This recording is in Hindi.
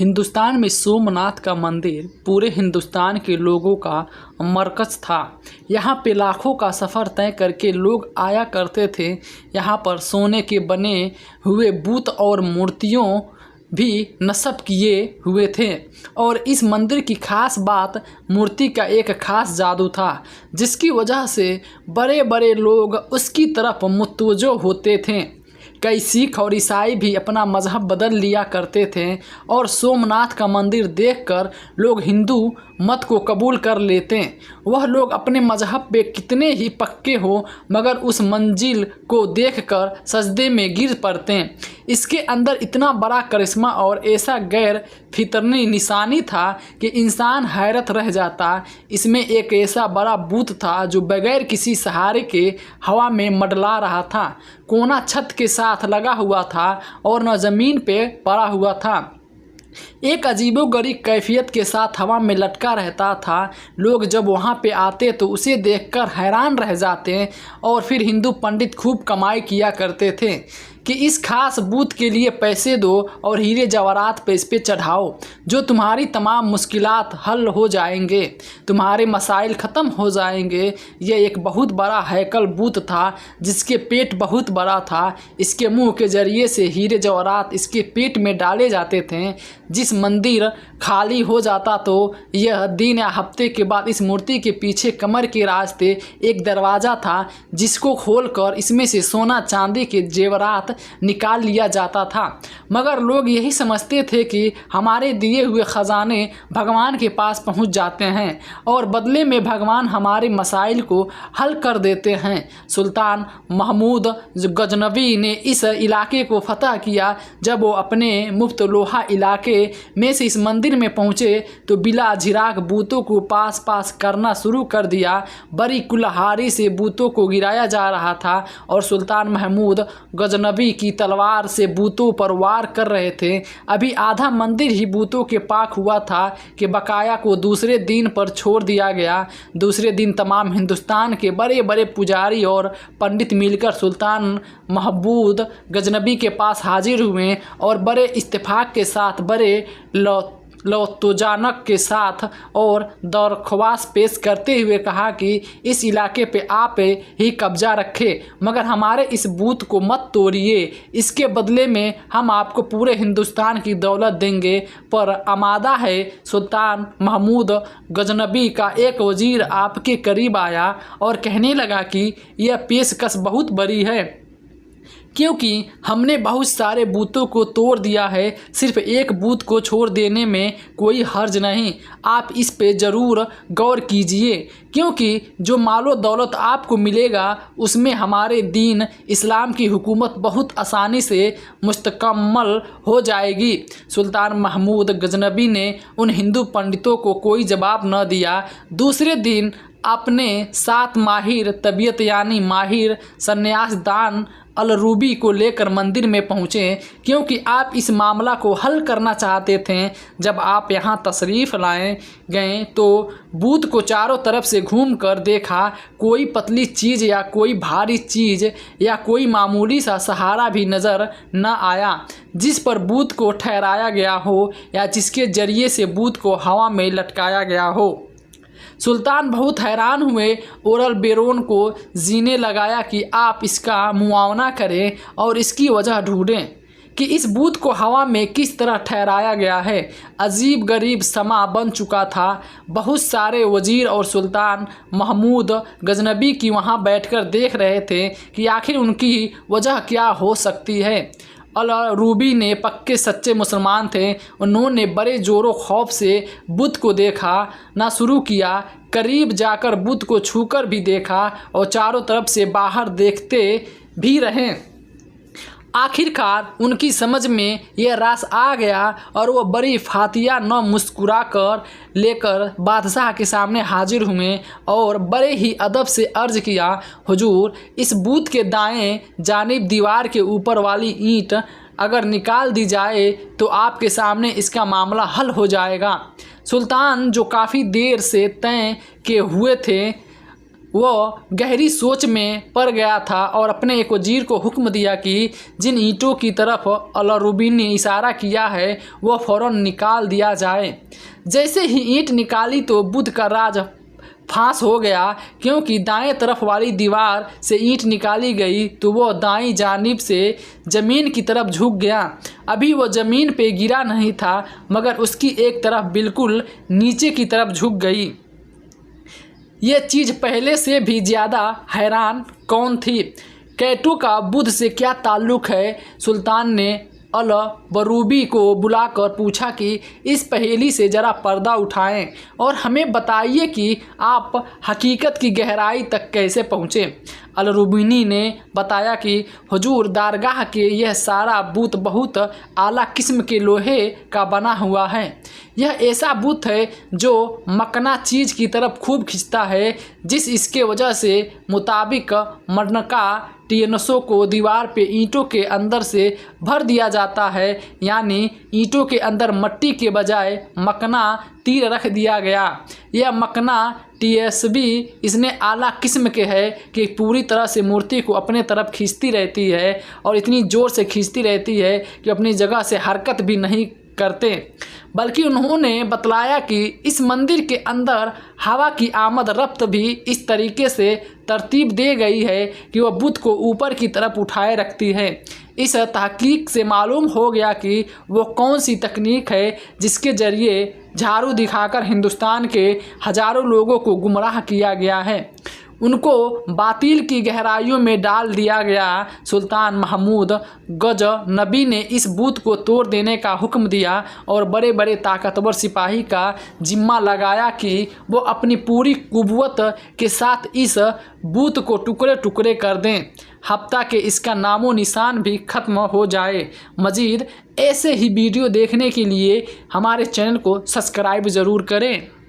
हिंदुस्तान में सोमनाथ का मंदिर पूरे हिंदुस्तान के लोगों का मरकज़ था। यहाँ पे लाखों का सफ़र तय करके लोग आया करते थे। यहाँ पर सोने के बने हुए बुत और मूर्तियों भी नस्ब किए हुए थे। और इस मंदिर की ख़ास बात मूर्ति का एक ख़ास जादू था, जिसकी वजह से बड़े बड़े लोग उसकी तरफ मुतवज्जो होते थे। कई सिख और ईसाई भी अपना मज़हब बदल लिया करते थे और सोमनाथ का मंदिर देखकर लोग हिंदू मत को कबूल कर लेते। वह लोग अपने मज़हब पे कितने ही पक्के हो मगर उस मंजिल को देखकर सजदे में गिर पड़ते। इसके अंदर इतना बड़ा करिश्मा और ऐसा गैर फितरनी निशानी था कि इंसान हैरत रह जाता। इसमें एक ऐसा बड़ा बुत था जो बगैर किसी सहारे के हवा में मंडला रहा था। कोना छत के साथ लगा हुआ था और न ज़मीन पे पड़ा हुआ था। एक अजीबोगरीब कैफियत के साथ हवा में लटका रहता था। लोग जब वहाँ पे आते तो उसे देखकर हैरान रह जाते और फिर हिंदू पंडित खूब कमाई किया करते थे कि इस खास बूथ के लिए पैसे दो और हीरे जवाहरात पे इस पे चढ़ाओ, जो तुम्हारी तमाम मुश्किलात हल हो जाएंगे, तुम्हारे मसाइल ख़त्म हो जाएंगे। यह एक बहुत बड़ा हैकल बूथ था जिसके पेट बहुत बड़ा था। इसके मुंह के ज़रिए से हीरे जवाहरात इसके पेट में डाले जाते थे। जिस मंदिर खाली हो जाता तो यह दिन या हफ्ते के बाद इस मूर्ति के पीछे कमर के रास्ते एक दरवाज़ा था, जिसको खोलकर इसमें से सोना चांदी के जेवरात निकाल लिया जाता था। मगर लोग यही समझते थे कि हमारे दिए हुए ख़जाने भगवान के पास पहुंच जाते हैं और बदले में भगवान हमारे मसाइल को हल कर देते हैं। सुल्तान महमूद गजनवी ने इस इलाके को फतह किया। जब वो अपने मुफ्त लोहा इलाके में से इस मंदिर में पहुँचे तो बिला झिराग बूतों को पास पास करना शुरू कर दिया। बड़ी कुल्हाड़ी से बूतों को गिराया जा रहा था और सुल्तान महमूद गजनवी की तलवार से बूतों पर वार कर रहे थे। अभी आधा मंदिर ही बूतों के पाक हुआ था कि बकाया को दूसरे दिन पर छोड़ दिया गया। दूसरे दिन तमाम हिंदुस्तान के बड़े बड़े पुजारी और पंडित मिलकर सुल्तान महमूद गजनवी के पास हाजिर हुए और बड़े इत्तेफाक के साथ बड़े लौतोजानक के साथ और दरख्वास्त पेश करते हुए कहा कि इस इलाके पे आप ही कब्जा रखें, मगर हमारे इस बूथ को मत तोड़िए। इसके बदले में हम आपको पूरे हिंदुस्तान की दौलत देंगे। पर आमादा है। सुल्तान महमूद गजनवी का एक वजीर आपके करीब आया और कहने लगा कि यह पेशकश बहुत बड़ी है, क्योंकि हमने बहुत सारे बूतों को तोड़ दिया है। सिर्फ एक बूथ को छोड़ देने में कोई हर्ज नहीं। आप इस पे ज़रूर गौर कीजिए, क्योंकि जो मालो दौलत आपको मिलेगा उसमें हमारे दीन इस्लाम की हुकूमत बहुत आसानी से मुस्तकम्मल हो जाएगी। सुल्तान महमूद गजनवी ने उन हिंदू पंडितों को कोई जवाब न दिया। दूसरे दिन अपने 7 माहिर तबीयत यानी माहिर सन्यासदान अलरूबी को लेकर मंदिर में पहुँचे, क्योंकि आप इस मामला को हल करना चाहते थे। जब आप यहाँ तशरीफ़ लाए गए तो बूथ को चारों तरफ से घूमकर देखा। कोई पतली चीज़ या कोई भारी चीज़ या कोई मामूली सा सहारा भी नज़र न आया जिस पर बूथ को ठहराया गया हो या जिसके ज़रिए से बूथ को हवा में लटकाया गया हो। सुल्तान बहुत हैरान हुए और अलबेरोन को जीने लगाया कि आप इसका मुआवना करें और इसकी वजह ढूंढें कि इस बूथ को हवा में किस तरह ठहराया गया है। अजीब गरीब समा बन चुका था। बहुत सारे वजीर और सुल्तान महमूद गजनवी की वहाँ बैठकर देख रहे थे कि आखिर उनकी वजह क्या हो सकती है। अलरूबी ने पक्के सच्चे मुसलमान थे। उन्होंने बड़े ज़ोरों खौफ से बुत को देखा ना शुरू किया। करीब जाकर बुत को छूकर भी देखा और चारों तरफ से बाहर देखते भी रहे। आखिरकार उनकी समझ में यह रास आ गया और वो बड़ी फातिया न मुस्कुरा कर लेकर बादशाह के सामने हाजिर हुए और बड़े ही अदब से अर्ज़ किया, हुजूर, इस बूथ के दाएं जानिब दीवार के ऊपर वाली ईंट अगर निकाल दी जाए तो आपके सामने इसका मामला हल हो जाएगा। सुल्तान जो काफ़ी देर से तय के हुए थे वो गहरी सोच में पड़ गया था और अपने एक वजीर को हुक्म दिया कि जिन ईंटों की तरफ अलाउद्दीन ने इशारा किया है वो फ़ौरन निकाल दिया जाए। जैसे ही ईंट निकाली तो बुद्ध का राज फांस हो गया, क्योंकि दाएं तरफ वाली दीवार से ईंट निकाली गई तो वो दाईं जानिब से ज़मीन की तरफ झुक गया। अभी वो ज़मीन पे गिरा नहीं था, मगर उसकी एक तरफ बिल्कुल नीचे की तरफ झुक गई। ये चीज़ पहले से भी ज़्यादा हैरान कौन थी? कैटो का बुद्ध से क्या ताल्लुक़ है? सुल्तान ने अल-बरूबी को बुलाकर पूछा कि इस पहेली से ज़रा पर्दा उठाएं और हमें बताइए कि आप हकीकत की गहराई तक कैसे पहुँचे। अल-बरूबी ने बताया कि हुजूर, दारगाह के यह सारा बूत बहुत आला किस्म के लोहे का बना हुआ है। यह ऐसा बूत है जो मकना चीज़ की तरफ खूब खींचता है, जिस इसके वजह से मुताबिक मरनका टीनसों को दीवार पे ईंटों के अंदर से भर दिया जाता है, यानी ईंटों के अंदर मट्टी के बजाय मकना तीर रख दिया गया। यह मकना टीएसबी इसने आला किस्म के है कि पूरी तरह से मूर्ति को अपने तरफ खींचती रहती है और इतनी ज़ोर से खींचती रहती है कि अपनी जगह से हरकत भी नहीं करते। बल्कि उन्होंने बतलाया कि इस मंदिर के अंदर हवा की आमद रफ्त भी इस तरीके से तरतीब दे गई है कि वह बुत को ऊपर की तरफ उठाए रखती है। इस तहकीक से मालूम हो गया कि वो कौन सी तकनीक है जिसके ज़रिए झाड़ू दिखाकर हिंदुस्तान के हज़ारों लोगों को गुमराह किया गया है, उनको बातिल की गहराइयों में डाल दिया गया। सुल्तान महमूद गजनबी ने इस बूत को तोड़ देने का हुक्म दिया और बड़े बड़े ताकतवर सिपाही का जिम्मा लगाया कि वो अपनी पूरी कुव्वत के साथ इस बूत को टुकड़े टुकड़े कर दें, हफ्ता के इसका नामो निशान भी ख़त्म हो जाए। मज़ीद ऐसे ही वीडियो देखने के लिए हमारे चैनल को सब्सक्राइब ज़रूर करें।